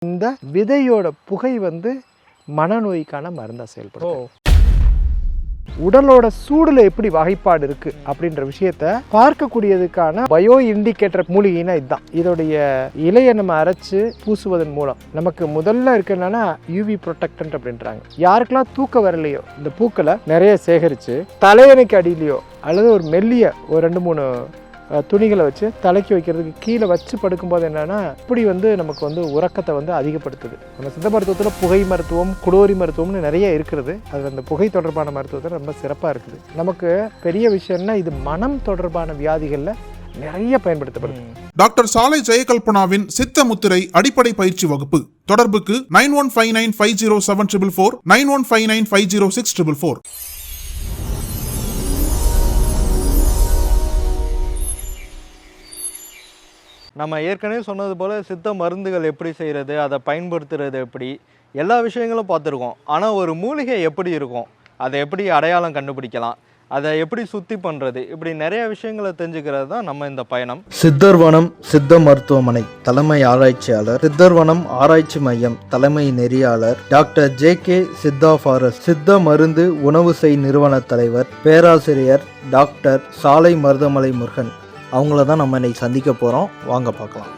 இந்த விதையோட புகை வந்து மனநோய்க்கான மருந்தா செயல்படும். உடலோட சூடுல எப்படி வகைப்பாடு இருக்கு அப்படின்ற விஷயத்த பார்க்கக்கூடியதுக்கான பயோ இண்டிகேட்டர் மூலிகைனா இதுதான். இதோடைய இலையை நம்ம அரைச்சு பூசுவதன் மூலம் நமக்கு முதல்ல இருக்குன்னா யூவி ப்ரொடெக்டன்ட் அப்படின்றாங்க. யாருக்கெல்லாம் தூக்க வரலையோ இந்த பூக்களை நிறைய சேகரிச்சு தலையணைக்கு அடியிலையோ அல்லது ஒரு மெல்லிய ஒரு 2-3 துணிகளை வச்சு தலைக்கு வைக்கிறதுக்கு கீழே வச்சு படுக்கும்போது என்னன்னா இப்படி வந்து நமக்கு வந்து உறக்கத்தை வந்து அதிகப்படுத்துது. நம்ம சித்த மருத்துவத்தில் புகை மருத்துவம், குளோரி மருத்துவம்னு நிறைய இருக்கிறது. அது அந்த புகை தொடர்பான மருத்துவத்தில் ரொம்ப சிறப்பாக இருக்குது. நமக்கு பெரிய விஷயம்னா இது மனம் தொடர்பான வியாதிகளில் நிறைய பயன்படுத்தப்படுது. டாக்டர் சாலை ஜெயகல்பனாவின் சித்த முத்திரை அடிப்படை பயிற்சி வகுப்பு. தொடர்புக்கு 9159507444 9159506444. நம்ம ஏற்கனவே சொன்னது போல் சித்த மருந்துகள் எப்படி செய்கிறது, அதை பயன்படுத்துறது எப்படி, எல்லா விஷயங்களும் பார்த்துருக்கோம். ஆனால் ஒரு மூலிகை எப்படி இருக்கும், அதை எப்படி அடையாளம் கண்டுபிடிக்கலாம், அதை எப்படி சுத்தி பண்ணுறது, இப்படி நிறைய விஷயங்களை தெரிஞ்சுக்கிறது தான் நம்ம இந்த பயணம். சித்தர்வனம் சித்த மருத்துவமனை தலைமை ஆராய்ச்சியாளர், சித்தர்வனம் ஆராய்ச்சி மையம் தலைமை நெறியாளர் டாக்டர் JK சித்தா ஃபாரஸ்ட், சித்த மருந்து உணவு செய் நிறுவன தலைவர் பேராசிரியர் டாக்டர் சாலை மருதமலை முருகன். அவங்கள தான் நம்ம இன்னைக்கு சந்திக்க போகிறோம். வாங்க பார்க்கலாம்.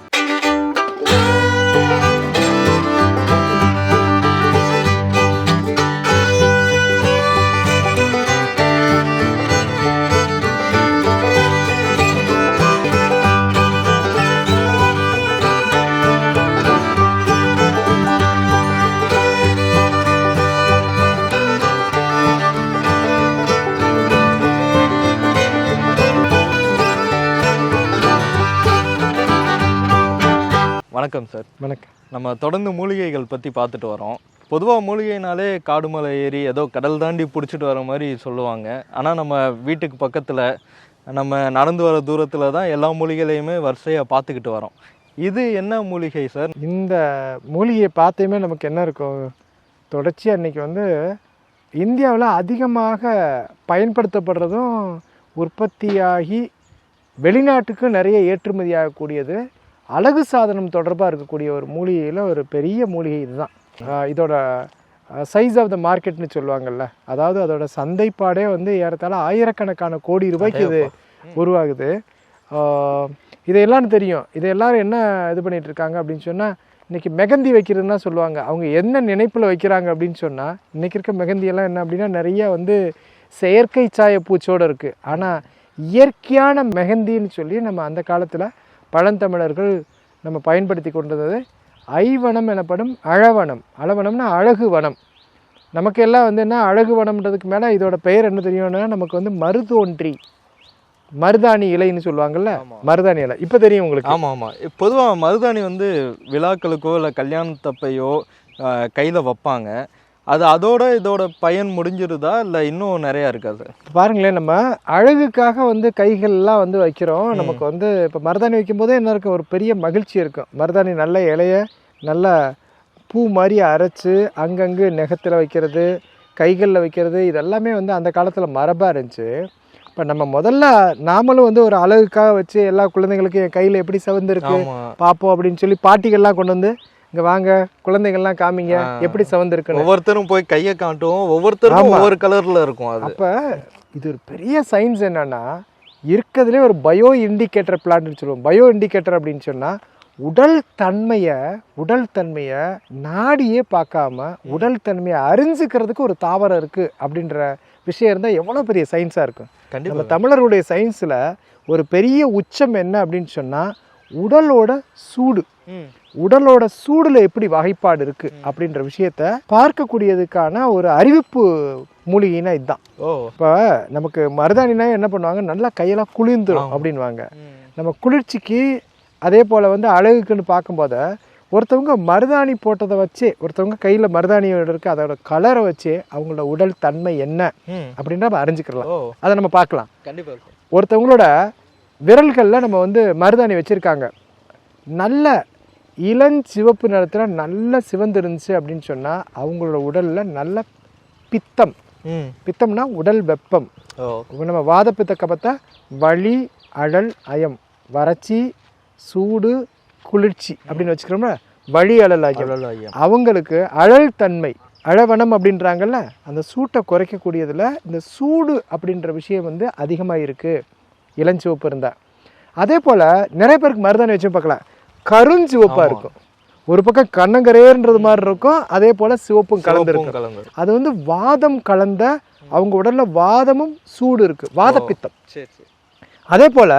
வணக்கம் சார். வணக்கம். நம்ம தொடர்ந்து மூலிகைகள் பற்றி பார்த்துட்டு வரோம். பொதுவாக மூலிகைனாலே காடு மலை ஏறி ஏதோ கடல் தாண்டி பிடிச்சிட்டு வர மாதிரி சொல்லுவாங்க. ஆனால் நம்ம வீட்டுக்கு பக்கத்தில் நம்ம நடந்து வர தூரத்தில் தான் எல்லா மூலிகைகளையுமே வரிசையாக பார்த்துக்கிட்டு வரோம். இது என்ன மூலிகை சார்? இந்த மூலிகையை பார்த்தேமே நமக்கு என்ன இருக்கும், தொடர்ச்சியாக இன்றைக்கி வந்து இந்தியாவில் அதிகமாக பயன்படுத்தப்படுறதும் உற்பத்தியாகி வெளிநாட்டுக்கு நிறைய ஏற்றுமதி ஆகக்கூடியது அழகு சாதனம் தொடர்பாக இருக்கக்கூடிய ஒரு மூலிகையில் ஒரு பெரிய மூலிகை இதுதான். இதோட சைஸ் ஆஃப் த மார்க்கெட்னு சொல்லுவாங்கள்ல, அதாவது அதோட சந்தைப்பாடே வந்து ஏறத்தாழ ஆயிரக்கணக்கான கோடி ரூபாய்க்கு இது உருவாகுது. இதையெல்லாம் தெரியும். இதை எல்லாரும் என்ன இது பண்ணிகிட்டு இருக்காங்க அப்படின்னு சொன்னால், இன்றைக்கி மெகந்தி வைக்கிறதுனா சொல்லுவாங்க. அவங்க என்ன நினைப்பில் வைக்கிறாங்க அப்படின்னு சொன்னால், இன்றைக்கி இருக்க மெகந்தியெல்லாம் என்ன அப்படின்னா நிறைய வந்து செயற்கை சாய பூச்சோடு இருக்குது. ஆனால் இயற்கையான மெகந்தின்னு சொல்லி நம்ம அந்த காலத்தில் பழந்தமிழர்கள் நம்ம பயன்படுத்தி கொண்டது ஐவனம் எனப்படும் அழவனம். அழவனம்னா அழகு வனம். நமக்கு எல்லாம் வந்து என்ன அழகு வனம்ன்றதுக்கு மேலே இதோட பெயர் என்ன தெரியும்னா, நமக்கு வந்து மருதோன்றி மருதாணி இலைன்னு சொல்லுவாங்கள்ல, மருதாணி இலை இப்போ தெரியும் உங்களுக்கு. ஆமாம் ஆமாம். பொதுவாக மருதாணி வந்து விழாக்களுக்கோ இல்லை கல்யாணத்தப்பையோ கையில் வைப்பாங்க. அது அதோட இதோட பயன் முடிஞ்சிருதா இல்லை இன்னும் நிறையா இருக்காது? பாருங்களேன், நம்ம அழகுக்காக வந்து கைகள்லாம் வந்து வைக்கிறோம். நமக்கு வந்து இப்போ மருதாணி வைக்கும்போதே என்ன இருக்கும், ஒரு பெரிய மகிழ்ச்சி இருக்கும். மருதாணி நல்ல இலைய நல்ல பூ மாதிரி அரைச்சி அங்கங்கே நெகத்தில் வைக்கிறது, கைகளில் வைக்கிறது, இதெல்லாமே வந்து அந்த காலத்தில் மரபாக இருந்துச்சு. இப்போ நம்ம முதல்ல நாமளும் வந்து ஒரு அழகுக்காக வச்சு எல்லா குழந்தைங்களுக்கும் என் கையில் எப்படி சிவந்திருக்கு பார்ப்போம் அப்படின்னு சொல்லி பாட்டிகள்லாம் கொண்டு வந்து இங்கே வாங்க குழந்தைகள்லாம் காமிங்க எப்படி சிவந்திருக்கு. ஒவ்வொருத்தரும் போய் கையை காட்டுவோம், ஒவ்வொருத்தரும் ஒவ்வொரு கலரில் இருக்கும். அது அப்போ இது ஒரு பெரிய சயின்ஸ் என்னன்னா, இருக்கிறதுலே ஒரு பயோ இண்டிகேட்டர் பிளான்ட்னு சொல்லுவோம். பயோ இண்டிகேட்டர் அப்படின்னு சொன்னால் உடல் தன்மையை நாடியே பார்க்காம உடல் தன்மையை அறிஞ்சிக்கிறதுக்கு ஒரு தாவரம் இருக்குது அப்படின்ற விஷயம் இருந்தால் எவ்வளோ பெரிய சயின்ஸாக இருக்கும். நம்ம தமிழருடைய சயின்ஸில் ஒரு பெரிய உச்சம் என்ன அப்படின்னு சொன்னால், உடலோட சூடுல எப்படி வகைப்பாடு இருக்கு அப்படின்ற விஷயத்த பார்க்கக்கூடியதுக்கான ஒரு அறிவிப்பு மூலிகைனா இதுதான். இப்போ நமக்கு மருதாணினா என்ன பண்ணுவாங்க, நல்லா கையெல்லாம் குளிர்ந்துடும் அப்படின்வாங்க. நம்ம குளிர்ச்சிக்கு அதே போல வந்து அழகுக்குன்னு பார்க்கும்போது ஒருத்தவங்க மருதாணி போட்டதை வச்சு, ஒருத்தவங்க கையில் மருதாணியோட இருக்கு அதோட கலரை வச்சு அவங்களோட உடல் தன்மை என்ன அப்படின்ற நம்ம அறிஞ்சுக்கலாம். அதை நம்ம பார்க்கலாம். கண்டிப்பாக ஒருத்தவங்களோட விரல்களில் நம்ம வந்து மருதாணி வச்சுருக்காங்க, நல்ல இளஞ்சிவப்பு நிறத்தில் நல்ல சிவந்து இருந்துச்சு அப்படின்னு சொன்னால் அவங்களோட உடலில் நல்ல பித்தம்னா உடல் வெப்பம். நம்ம வாதப்பித்த கபத்தை வலி, அழல், அயம், வறட்சி, சூடு, குளிர்ச்சி அப்படின்னு வச்சுக்கிறோம்னா வழி அழலாகியம் அவங்களுக்கு அழல் தன்மை அழவனம் அப்படின்றாங்கல்ல, அந்த சூட்டை குறைக்கக்கூடியதில் இந்த சூடு அப்படின்ற விஷயம் வந்து அதிகமாக இருக்குது இளஞ்சிவப்பு இருந்தால். அதே போல் நிறைய பேருக்கு மருதாணி வச்சு பார்க்கலாம், கருஞ்சிவப்பாக இருக்கும். ஒரு பக்கம் கண்ணங்கரேன்றது மாதிரி இருக்கும், அதே போல் சிவப்பும் கலந்துருக்கும். அது வந்து வாதம் கலந்த, அவங்க உடலில் வாதமும் சூடு இருக்குது, வாதப்பித்தம். அதே போல்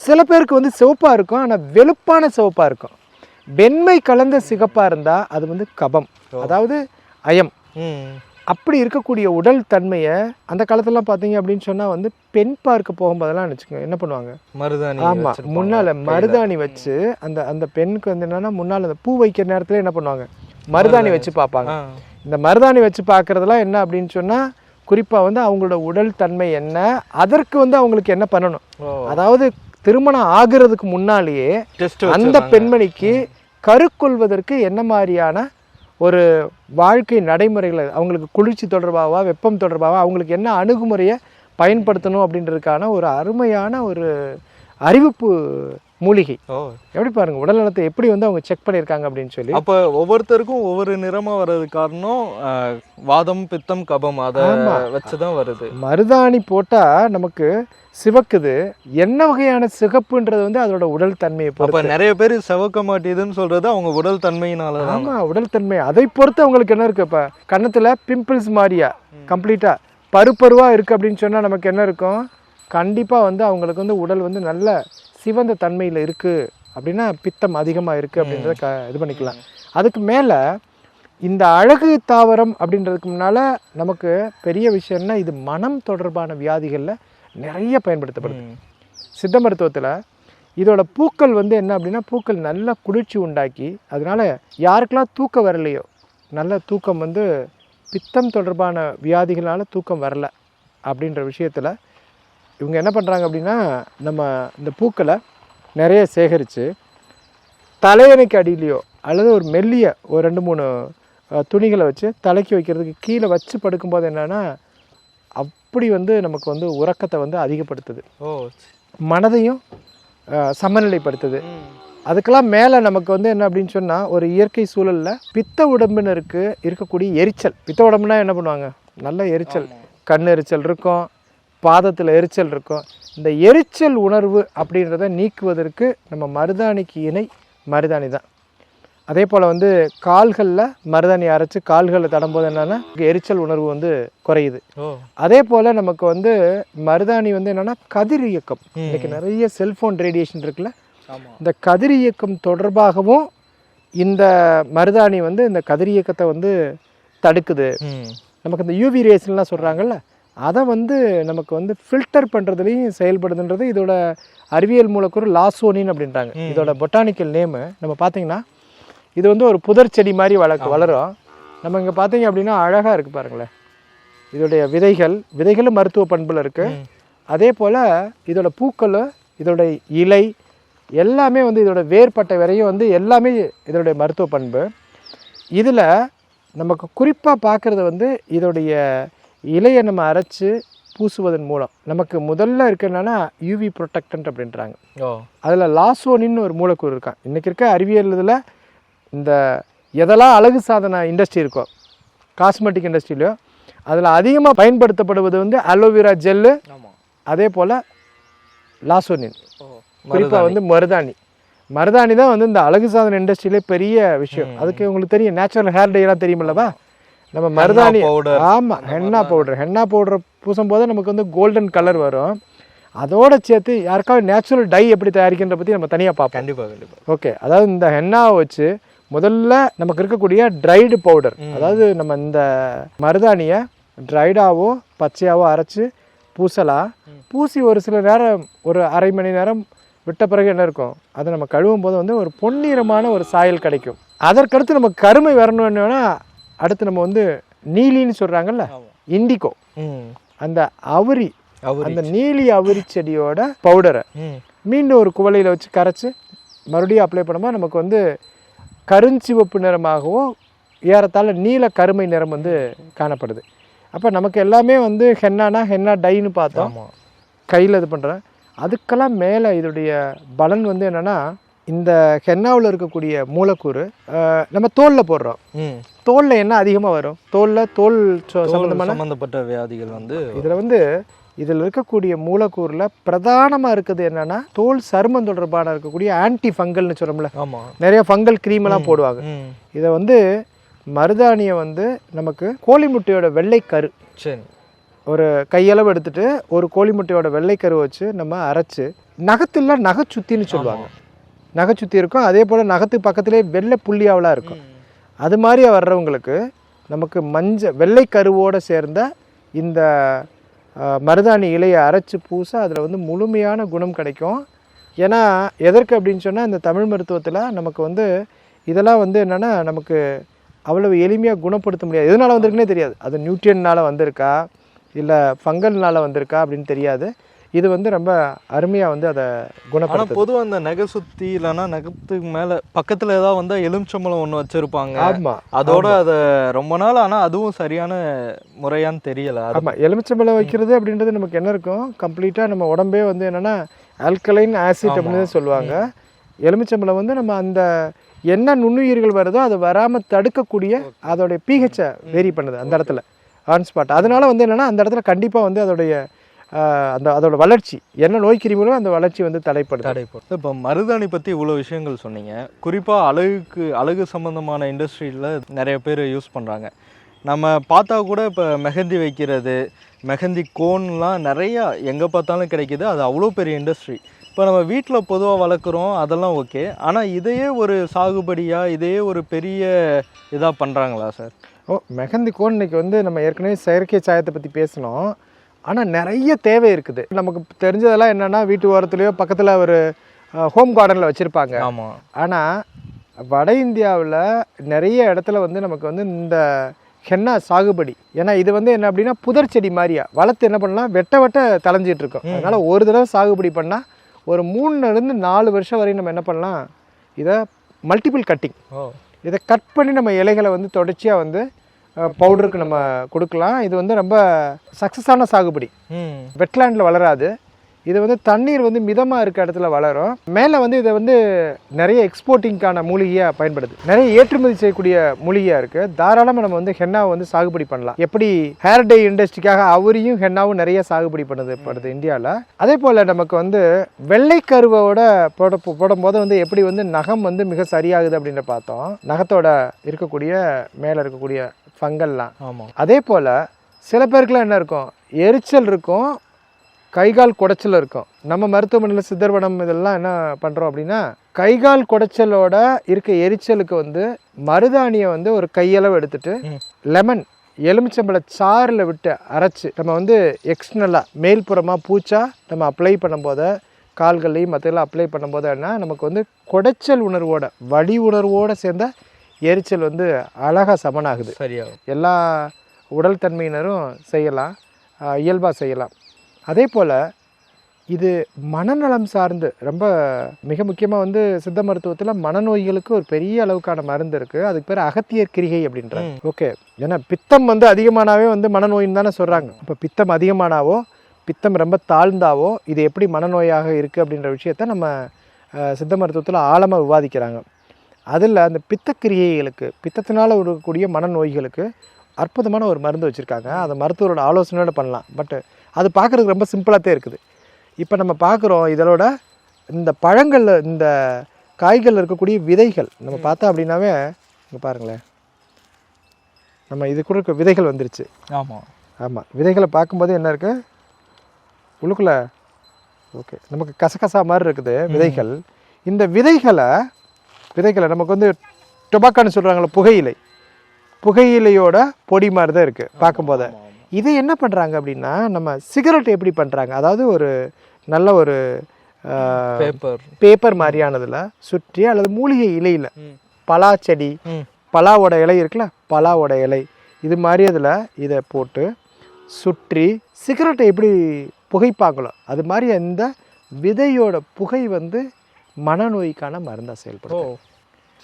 சில பேருக்கு வந்து சிவப்பாக இருக்கும், ஆனால் வெளுப்பான சிவப்பாக இருக்கும். வெண்மை கலந்த சிகப்பாக இருந்தால் அது வந்து கபம், அதாவது அயம். அப்படி இருக்கக்கூடிய உடல் தன்மையை அந்த காலத்துலலாம் பார்த்தீங்க அப்படின்னு சொன்னால் வந்து பெண் பார்க்க போகும்போதெல்லாம் நினச்சிக்கோங்க என்ன பண்ணுவாங்க, மருதாணி. ஆமாம், முன்னால் மருதாணி வச்சு அந்த அந்த பெண்ணுக்கு வந்து என்னென்னா முன்னால் அந்த பூ வைக்கிற நேரத்தில் என்ன பண்ணுவாங்க, மருதாணி வச்சு பார்ப்பாங்க. இந்த மருதாணி வச்சு பார்க்குறதுலாம் என்ன அப்படின்னு சொன்னால் குறிப்பாக வந்து அவங்களோட உடல் தன்மை என்ன, அதற்கு வந்து அவங்களுக்கு என்ன பண்ணணும், அதாவது திருமணம் ஆகிறதுக்கு முன்னாலேயே அந்த பெண்மணிக்கு கருக்கொள்வதற்கு என்ன மாதிரியான ஒரு வாழ்க்கை நடைமுறைகளை, அவங்களுக்கு குளிர்ச்சி தொடர்பாக வெப்பம் தொடர்பாக அவங்களுக்கு என்ன அணுகுமுறையை பயன்படுத்தணும் அப்படின்றதுக்கான ஒரு அருமையான ஒரு அறிவிப்பு மூலிகை. எப்படி பாருங்க உடல் நலத்தை எப்படி வந்து அவங்க செக் பண்ணியிருக்காங்க அப்படின்னு சொல்லி. அப்போ ஒவ்வொருத்தருக்கும் ஒவ்வொரு நிறமாக வர்றது காரணம் வாதம் பித்தம் கபம் அதை வச்சுதான் வருது. மருதாணி போட்டால் நமக்கு சிவக்குது, என்ன வகையான சிகப்புன்றது வந்து அதோட உடல் தன்மையை பொறுத்து. நிறைய பேர் சிவக்க மாட்டேதுன்னு சொல்றது அவங்க உடல் தன்மையினால. ஆமா, உடல் தன்மை அதை பொறுத்து அவங்களுக்கு என்ன இருக்கு. இப்போ கன்னத்துல பிம்பிள்ஸ் மாதிரியா கம்ப்ளீட்டா பருப்பருவா இருக்கு அப்படின்னு சொன்னா நமக்கு என்ன இருக்கும், கண்டிப்பா வந்து அவங்களுக்கு வந்து உடல் வந்து நல்ல சிவந்த தன்மையில இருக்கு அப்படின்னா பித்தம் அதிகமா இருக்கு அப்படின்றத இது பண்ணிக்கலாம். அதுக்கு மேல இந்த அழகு தாவரம் அப்படின்றதுக்கு முன்னால நமக்கு பெரிய விஷயம்னா இது மனம் தொடர்பான வியாதிகள்ல நிறைய பயன்படுத்தப்படுது. சித்த மருத்துவத்தில் இதோட பூக்கள் வந்து என்ன அப்படின்னா பூக்கள் நல்ல குளிர்ச்சி உண்டாக்கி, அதனால யாருக்கெல்லாம் தூக்கம் வரலையோ, நல்ல தூக்கம் வந்து பித்தம் தொடர்பான வியாதிகளால் தூக்கம் வரல அப்படின்ற விஷயத்தில் இவங்க என்ன பண்ணுறாங்க அப்படின்னா நம்ம இந்த பூக்களை நிறைய சேகரித்து தலையணைக்கு அடியிலையோ அல்லது ஒரு மெல்லிய ஒரு 2-3 துணிகளை வச்சு தலைக்கு வைக்கிறதுக்கு கீழே வச்சு படுக்கும்போது என்னென்னா அப்படி வந்து நமக்கு வந்து உறக்கத்தை வந்து அதிகப்படுத்துது, மனதையும் சமநிலைப்படுத்துது. அதுக்கெல்லாம் மேலே நமக்கு வந்து என்ன அப்படின்னு சொன்னால் ஒரு இயற்கை சூழலில் பித்த உடம்பினருக்கு இருக்கக்கூடிய எரிச்சல், பித்த உடம்புனா என்ன பண்ணுவாங்க, நல்ல எரிச்சல், கண் எரிச்சல் இருக்கும், பாதத்தில் எரிச்சல் இருக்கும். இந்த எரிச்சல் உணர்வு அப்படின்றத நீக்குவதற்கு நம்ம மருதாணிக்கு இணை மருதாணி தான். அதே போல் வந்து கால்களில் மருதாணி அரைச்சி கால்களில் தடும்போது என்னென்னா எரிச்சல் உணர்வு வந்து குறையுது. அதே போல் நமக்கு வந்து மருதாணி வந்து என்னென்னா கதிர் இயக்கம், இன்றைக்கி நிறைய செல்ஃபோன் ரேடியேஷன் இருக்குல்ல, இந்த கதிர் இயக்கம் தொடர்பாகவும் இந்த மருதாணி வந்து இந்த கதிர் இயக்கத்தை வந்து தடுக்குது. நமக்கு இந்த யூவி ரேஸ்லாம் சொல்கிறாங்கல்ல, அதை வந்து நமக்கு வந்து ஃபில்டர் பண்ணுறதுலையும் செயல்படுதுன்றது இதோட அறிவியல் மூலக்கூறு லாசோனின் அப்படின்றாங்க. இதோட பொட்டானிக்கல் நேமு நம்ம பார்த்தீங்கன்னா இது வந்து ஒரு புதர் செடி மாதிரி வளரும். நம்ம இங்கே பார்த்தீங்க அப்படின்னா அழகாக இருக்குது பாருங்களேன். இதோடைய விதைகளும் மருத்துவ பண்பில் இருக்குது. அதே போல் இதோட பூக்கள், இதோட இலை எல்லாமே வந்து இதோட வேர்பட்டை வரையும் வந்து எல்லாமே இதோடைய மருத்துவ பண்பு. இதில் நமக்கு குறிப்பாக பார்க்குறது வந்து இதோடைய இலையை நம்ம அரைச்சி பூசுவதன் மூலம் நமக்கு முதல்ல இருக்குன்னா யூவி ப்ரொடெக்டன்ட் அப்படின்றாங்க. அதில் லாசோனின்னு ஒரு மூலக்கூறு இருக்கான். இன்றைக்கி இருக்க அறிவியல் இதில் இந்த எதெல்லாம் அழகு சாதன இண்டஸ்ட்ரி இருக்கோ, காஸ்மெட்டிக் இண்டஸ்ட்ரியிலையோ, அதில் அதிகமாக பயன்படுத்தப்படுவது வந்து அலோவேரா ஜெல்லு, அதே போல் லாசோனின், குறிப்பாக வந்து மருதாணி தான் வந்து இந்த அழகு சாதன இண்டஸ்ட்ரியிலே பெரிய விஷயம். அதுக்கு உங்களுக்கு தெரியும், நேச்சுரல் ஹேர் டேலாம் தெரியுமில்லவா, நம்ம மருதாணி. ஆமாம், ஹென்னா பவுடர் பூசும் போது நமக்கு வந்து கோல்டன் கலர் வரும். அதோட சேர்த்து யாருக்காவது நேச்சுரல் டை எப்படி தயாரிக்கின்ற பற்றி நம்ம தனியாக பார்ப்போம். கண்டிப்பாக. ஓகே, அதாவது இந்த ஹென்னாவை வச்சு முதல்ல நமக்கு இருக்கக்கூடிய ட்ரைடு பவுடர், அதாவது நம்ம இந்த மருதாணியை ட்ரைடாவோ பச்சையாவோ அரைச்சி பூசலாம். பூசி ஒரு சில நேரம் ஒரு அரை மணி நேரம் விட்ட பிறகு என்ன இருக்கும், அதை நம்ம கழுவும் போது வந்து ஒரு பொன்னிறமான ஒரு சாயல் கிடைக்கும். அதற்கடுத்து நம்ம கருமை வரணும்னா அடுத்து நம்ம வந்து நீலின்னு சொல்கிறாங்கல்ல, இண்டிகோ, அந்த அவுரி, அந்த நீலி அவுரி செடியோட பவுடரை மீண்டும் ஒரு குவளையில் வச்சு கரைச்சி மறுபடியும் அப்ளை பண்ணும்போது நமக்கு வந்து கருஞ்சிவப்பு நிறமாகவும் ஏறத்தாழ நீல கருமை நிறம் வந்து காணப்படுது. அப்போ நமக்கு எல்லாமே வந்து ஹென்னா டைன்னு பார்த்தோம், கையில் இது பண்ணுறேன். அதுக்கெல்லாம் மேலே இதோடைய பலன் வந்து என்னென்னா இந்த ஹென்னாவில் இருக்கக்கூடிய மூலக்கூறு நம்ம தோலில் போடுறோம். தோலில் என்ன அதிகமாக வரும்? தோல் சம்மந்தப்பட்ட வியாதிகள் வந்து இதில் இருக்கக்கூடிய மூலக்கூறில் பிரதானமாக இருக்குது என்னன்னா தோல் சருமம் தொடர்பான இருக்கக்கூடிய ஆன்டி ஃபங்கல்னு சொல்கிறோம்ல. நிறைய ஃபங்கல் க்ரீமெல்லாம் போடுவாங்க. இதை மருதாணியை நமக்கு கோழி முட்டையோட வெள்ளைக்கரு ஒரு கையளவு எடுத்துட்டு ஒரு கோழி முட்டையோட வெள்ளைக்கரு வச்சு நம்ம அரைச்சு நகத்துல நகைச்சுத்தின்னு சொல்லுவாங்க. நகைச்சுத்தி இருக்கும். அதே போல் நகத்துக்கு பக்கத்திலே வெள்ளை புள்ளியாவெலாம் இருக்கும். அது மாதிரி வர்றவங்களுக்கு நமக்கு வெள்ளைக்கருவோடு சேர்ந்த இந்த மருதாணி இலையை அரைச்சி பூச அதில் முழுமையான குணம் கிடைக்கும். ஏன்னா எதற்கு அப்படின்னு சொன்னால் இந்த தமிழ் மருத்துவத்தில் நமக்கு இதெல்லாம் என்னென்னா நமக்கு அவ்வளவு எளிமையாக குணப்படுத்த முடியாது. எதனால் வந்திருக்குன்னே தெரியாது. அது நியூட்ரியன்னால் வந்திருக்கா இல்லை ஃபங்கல்னால் வந்திருக்கா அப்படின்னு தெரியாது. இது ரொம்ப அருமையாக அதை குணப்படுத்தும். பொதுவாக அந்த நகை சுற்றி இல்லைன்னா நகத்துக்கு மேலே பக்கத்தில் ஏதாவது எலுமிச்சம்பழம் ஒன்று வச்சுருப்பாங்க. ஆமாம், அதோட அதை ரொம்ப நாள் ஆனால் அதுவும் சரியான முறையான்னு தெரியலை. ஆமாம், எலுமிச்சம்பழம் வைக்கிறது அப்படின்றது நமக்கு என்ன இருக்கும், கம்ப்ளீட்டாக நம்ம உடம்பே என்னென்னா ஆல்கலைன் ஆசிட் அப்படின்னு சொல்லுவாங்க. எலுமிச்சம்பழம் நம்ம அந்த என்ன நுண்ணுயிர்கள் வருதோ அதை வராமல் தடுக்கக்கூடிய அதோடைய பிஹெச்சை வேரி பண்ணுது அந்த இடத்துல ஆன் ஸ்பாட். அதனால என்னென்னா அந்த இடத்துல கண்டிப்பாக அதோடைய அதோட வளர்ச்சி என்ன நோய் கிருமிகளோ அந்த வளர்ச்சி தடைப்படும். இப்போ மருதாணி பற்றி இவ்வளோ விஷயங்கள் சொன்னீங்க. குறிப்பாக அழகு சம்மந்தமான இண்டஸ்ட்ரியில் நிறைய பேர் யூஸ் பண்ணுறாங்க. நம்ம பார்த்தா கூட இப்போ மெஹந்தி வைக்கிறது, மெஹந்தி கோன்லாம் நிறையா எங்கே பார்த்தாலும் கிடைக்கிது. அது அவ்வளோ பெரிய இண்டஸ்ட்ரி. இப்போ நம்ம வீட்டில் பொதுவாக வளர்க்குறோம், அதெல்லாம் ஓகே. ஆனால் இதையே ஒரு சாகுபடியாக இதையே ஒரு பெரிய இதாக பண்ணுறாங்களா சார்? மெஹந்தி கோன் இன்னைக்கு நம்ம ஏற்கனவே செயற்கை சாயத்தை பற்றி பேசணும். ஆனால் நிறைய தேவை இருக்குது. நமக்கு தெரிஞ்சதெல்லாம் என்னென்னா வீட்டு ஓரத்துலேயோ பக்கத்தில் ஒரு ஹோம் கார்டனில் வச்சுருப்பாங்க. ஆமாம். ஆனால் வட இந்தியாவில் நிறைய இடத்துல நமக்கு இந்த ஹென்னா சாகுபடி, ஏன்னா இது என்ன அப்படின்னா புதர் செடி மாதிரியா வளர்த்து என்ன பண்ணலாம், வெட்ட தலைஞ்சிட்டு இருக்கோம். அதனால் ஒரு தடவை சாகுபடி பண்ணால் ஒரு 3 to 4 வருஷம் வரையும் நம்ம என்ன பண்ணலாம், இதை மல்டிபிள் கட்டிங், இதை கட் பண்ணி நம்ம இலைகளை தொடர்ச்சியாக பவுடருக்கு நம்ம கொடுக்கலாம். இது ரொம்ப சக்ஸஸான சாகுபடி. வெட்லேண்டில் வளராது. இது தண்ணீர் மிதமாக இருக்க இடத்துல வளரும். மேலே இதை நிறைய எக்ஸ்போர்ட்டிங்கான மூலிகையாக பயன்படுது. நிறைய ஏற்றுமதி செய்யக்கூடிய மூலிகையாக இருக்குது. தாராளமாக நம்ம ஹென்னாவை சாகுபடி பண்ணலாம். எப்படி ஹேர் டை இண்டஸ்ட்ரிக்காக அவரையும் ஹென்னாவும் நிறைய சாகுபடி பண்ணுது இந்தியாவில். அதே போல் நமக்கு வெள்ளைக்கருவோட போடும்போது எப்படி நகம் மிக சரியாகுது அப்படின்னு பார்த்தோம். நகத்தோட இருக்கக்கூடிய மேலே இருக்கக்கூடிய ஃபங்கல்லாம். ஆமாம். அதே போல் சில பேருக்குலாம் என்ன இருக்கும், எரிச்சல் இருக்கும், கைகால் குடைச்சல் இருக்கும். நம்ம மருத்துவமனையில் சித்தர்வனம் இதெல்லாம் என்ன பண்ணுறோம் அப்படின்னா, கைகால் குடைச்சலோட இருக்க எரிச்சலுக்கு மருதாணியை ஒரு கையளவு எடுத்துட்டு லெமன் எலுமிச்சம்பழ சாறில் விட்டு அரைச்சி நம்ம எக்ஸ்டர்னலாக மேல்புறமாக பூச்சா நம்ம அப்ளை பண்ணும்போது கால்கள்லையும் மற்றெல்லாம் அப்ளை பண்ணும்போது என்ன நமக்கு குடைச்சல் உணர்வோட வலி உணர்வோடு சேர்ந்த எரிச்சல் அழகாக சமனாகுது. சரியாகும். எல்லா உடல் தன்மையினரும் செய்யலாம், இயல்பாக செய்யலாம். அதே போல் இது மனநலம் சார்ந்து ரொம்ப மிக முக்கியமாக சித்த மருத்துவத்தில் மனநோய்களுக்கு ஒரு பெரிய அளவுக்கான மருந்து இருக்குது. அதுக்கு பேர் அகத்தியர் கிரிகை அப்படின்றாங்க. ஓகே, ஏன்னா பித்தம் அதிகமானாவே மனநோயின்னு தானே சொல்கிறாங்க. இப்போ பித்தம் அதிகமானாவோ பித்தம் ரொம்ப தாழ்ந்தாவோ இது எப்படி மனநோயாக இருக்குது அப்படின்ற விஷயத்த நம்ம சித்த மருத்துவத்தில் ஆழமாக விவாதிக்கிறாங்க. அதில் அந்த பித்தக்கிரியைகளுக்கு, பித்தத்தினால் இருக்கக்கூடிய மனநோய்களுக்கு அற்புதமான ஒரு மருந்து வச்சுருக்காங்க. அதை மருத்துவரோட ஆலோசனையோடு பண்ணலாம். பட் அது பார்க்குறதுக்கு ரொம்ப சிம்பிளாகத்தே இருக்குது. இப்போ நம்ம பார்க்குறோம் இதோட இந்த பழங்களில் இந்த காய்களில் இருக்கக்கூடிய விதைகள் நம்ம பார்த்தா அப்படின்னாவே இங்கே பாருங்களேன், நம்ம இது கூட இருக்க விதைகள் வந்துருச்சு. ஆமாம் ஆமாம், விதைகளை பார்க்கும்போது என்ன இருக்குது உள்ளுக்குள்ளே, ஓகே நமக்கு கசகசா மாதிரி இருக்குது விதைகள். இந்த விதைகளை நமக்கு டொபாக்கோன்னு சொல்கிறாங்களே, புகையிலையோட பொடி மாதிரி தான் இருக்குது பார்க்கும்போது. இதை என்ன பண்ணுறாங்க அப்படின்னா, நம்ம சிகரெட் எப்படி பண்ணுறாங்க, அதாவது ஒரு நல்ல ஒரு பேப்பர் மாதிரியானதில் சுற்றி அல்லது மூலிகை இலையில் பலா செடி, பலாவோட இலை இருக்குல்ல, பலாவோட இலை இது மாதிரி அதில் இதை போட்டு சுற்றி சிகரெட்டை எப்படி புகைப்பாங்களோ அது மாதிரி அந்த விதையோட புகை மனநோய்க்கான மருந்தாக செயல்படும்.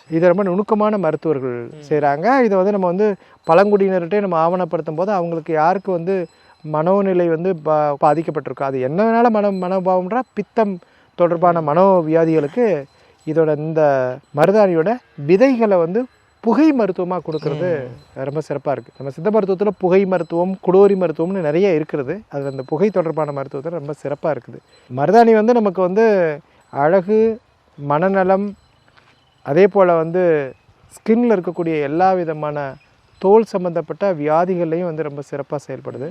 இது ரொம்ப நுணுக்கமான மருத்துவர்கள் செய்கிறாங்க. இதை நம்ம பழங்குடியினர்கிட்டே நம்ம ஆவணப்படுத்தும் போது அவங்களுக்கு யாருக்கு மனோநிலை பாதிக்கப்பட்டிருக்கும், அது என்ன வேணாலும் மனோபாவம்ன்றா பித்தம் தொடர்பான மனோவியாதிகளுக்கு இதோட இந்த மருதாணியோட விதைகளை வந்து புகை மருத்துவமாக கொடுக்கறது ரொம்ப சிறப்பாக இருக்குது. நம்ம சித்த மருத்துவத்தில் புகை மருத்துவம், குடோரி மருத்துவம்னு நிறைய இருக்கிறது. அதில் அந்த புகை தொடர்பான மருத்துவத்தில் ரொம்ப சிறப்பாக இருக்குது. மருதாணி வந்து நமக்கு வந்து அழகு, மனநலம், அதே போல் வந்து ஸ்கின்னில் இருக்கக்கூடிய எல்லா விதமான தோல் சம்மந்தப்பட்ட வியாதிகள்லையும் வந்து ரொம்ப சிறப்பாக செயல்படுது.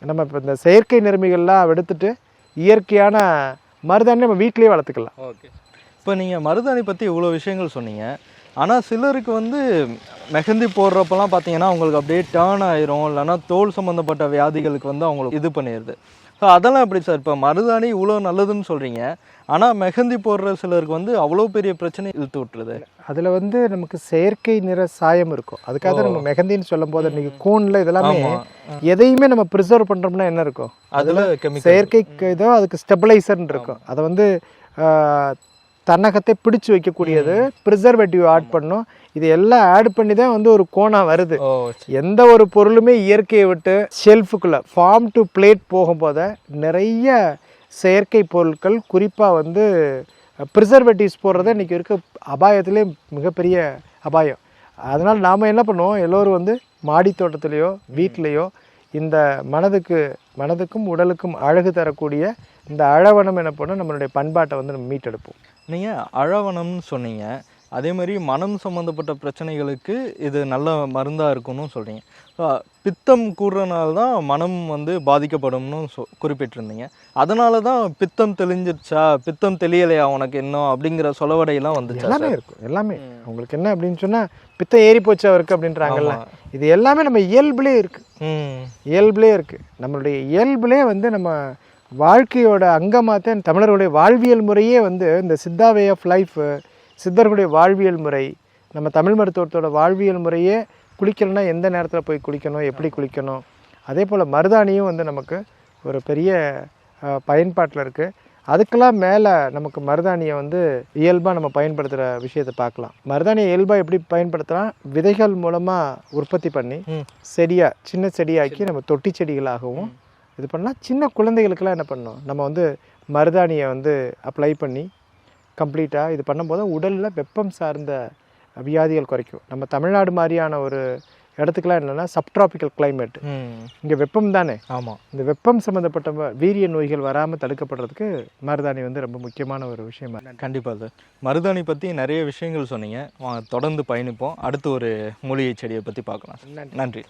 நம்ம இப்போ இந்த செயற்கை நிறமிகள்லாம் எடுத்துட்டு இயற்கையான மருதாணி நம்ம வீட்டிலேயே வளர்த்துக்கலாம். ஓகே. இப்போ நீங்கள் மருதாணி பற்றி இவ்வளோ விஷயங்கள் சொன்னீங்க. ஆனால் சிலருக்கு வந்து மெஹந்தி போடுறப்பெல்லாம் பார்த்தீங்கன்னா அவங்களுக்கு அப்படியே டேர்ன் ஆயிரும், இல்லைன்னா தோல் சம்மந்தப்பட்ட வியாதிகளுக்கு வந்து அவங்களுக்கு இது பண்ணிடுது. ஸோ அதெல்லாம் எப்படி சார்? இப்போ மருதாணி இவ்வளோ நல்லதுன்னு சொல்கிறீங்க, ஆனால் மெஹந்தி போடுற சிலருக்கு வந்து அவ்வளோ பெரிய பிரச்சனை இழுத்து விட்டுருது. அதில் வந்து நமக்கு செயற்கை நிற சாயம் இருக்கும். அதுக்காக நம்ம மெஹந்தின்னு சொல்லும் போது இன்றைக்கி கோனில் இதெல்லாமே எதையுமே நம்ம ப்ரிசர்வ் பண்ணுறோம்னா என்ன இருக்கும்? அதில் செயற்கை இதோ அதுக்கு ஸ்டெபிளைசர்னு இருக்கும். அதை வந்து தன்னகத்தை பிடிச்சு வைக்கக்கூடியது, ப்ரிசர்வேட்டிவ் ஆட் பண்ணும். இது எல்லாம் ஆட் பண்ணி தான் வந்து ஒரு கோனா வருது. எந்த ஒரு பொருளுமே இயற்கையை விட்டு ஷெல்ஃபுக்குள்ளே ஃபார்ம் டு பிளேட் போகும்போது நிறைய செயற்கை பொருட்கள், குறிப்பாக வந்து ப்ரிசர்வேட்டிவ்ஸ் போடுறத இன்றைக்கி இருக்க அபாயத்திலே மிகப்பெரிய அபாயம். அதனால் நாம் என்ன பண்ணுவோம், எல்லோரும் வந்து மாடி தோட்டத்துலேயோ வீட்லேயோ இந்த மனதுக்கும் உடலுக்கும் அழகு தரக்கூடிய இந்த அழவனம் என்ன பண்ணோம், நம்மளுடைய பண்பாட்டை வந்து நம்ம மீட்டெடுப்போம். நீங்கள் அழவனம்னு சொன்னீங்க, அதே மாதிரி மனம் சம்மந்தப்பட்ட பிரச்சனைகளுக்கு இது நல்ல மருந்தாக இருக்குன்னு சொல்கிறீங்க. பித்தம் கூடுறனால தான் மனம் வந்து பாதிக்கப்படும்னு குறிப்பிட்டிருந்தீங்க. அதனால தான் பித்தம் தெளிஞ்சிருச்சா, பித்தம் தெளியலையா உனக்கு இன்னும் அப்படிங்கிற சொலவடையெல்லாம் வந்துச்சு. எல்லாமே இருக்கும். எல்லாமே உங்களுக்கு என்ன அப்படின்னு சொன்னால் பித்தம் ஏறி போச்சு அவருக்கு அப்படின்றாங்கல்ல, இது எல்லாமே நம்ம இயல்புலேயே இருக்குது. இயல்புலேயே இருக்குது. நம்மளுடைய இயல்புலே வந்து நம்ம வாழ்க்கையோட அங்கமாக தமிழர்களுடைய வாழ்வியல் முறையே வந்து இந்த சித்தா வே ஆஃப் லைஃப், சித்தர்களுடைய வாழ்வியல் முறை, நம்ம தமிழ் மருத்துவத்தோட வாழ்வியல் முறையே குளிக்கணும்னா எந்த நேரத்தில் போய் குளிக்கணும், எப்படி குளிக்கணும். அதே போல் மருதாணியும் வந்து நமக்கு ஒரு பெரிய பயன்பாட்டில் இருக்குது. அதுக்கெல்லாம் மேலே நமக்கு மருதாணியை வந்து இயல்பாக நம்ம பயன்படுத்துகிற விஷயத்தை பார்க்கலாம். மருதாணியை இயல்பாக எப்படி பயன்படுத்தலாம், விதைகள் மூலமாக உற்பத்தி பண்ணி செடியாக சின்ன செடியாக்கி நம்ம தொட்டி செடிகளாகவும் இது பண்ணலாம். சின்ன குழந்தைகளுக்கெல்லாம் என்ன பண்ணணும், நம்ம வந்து மருதாணியை வந்து அப்ளை பண்ணி கம்ப்ளீட்டாக இது பண்ணும்போது உடலில் வெப்பம் சார்ந்த வியாதிகள் குறைக்கும். நம்ம தமிழ்நாடு மாதிரியான ஒரு இடத்துக்குலாம் என்னென்னா சப்ட்ராபிக்கல் கிளைமேட், இங்கே வெப்பம் தானே. ஆமாம். இந்த வெப்பம் சம்மந்தப்பட்ட வீரிய நோய்கள் வராமல் தடுக்கப்படுறதுக்கு மருதாணி வந்து ரொம்ப முக்கியமான ஒரு விஷயமா. கண்டிப்பாக சார். மருதாணி பற்றி நிறைய விஷயங்கள் சொன்னீங்க. தொடர்ந்து பயணிப்போம். அடுத்து ஒரு மூலிகை செடியை பற்றி பார்க்கலாம். நன்றி.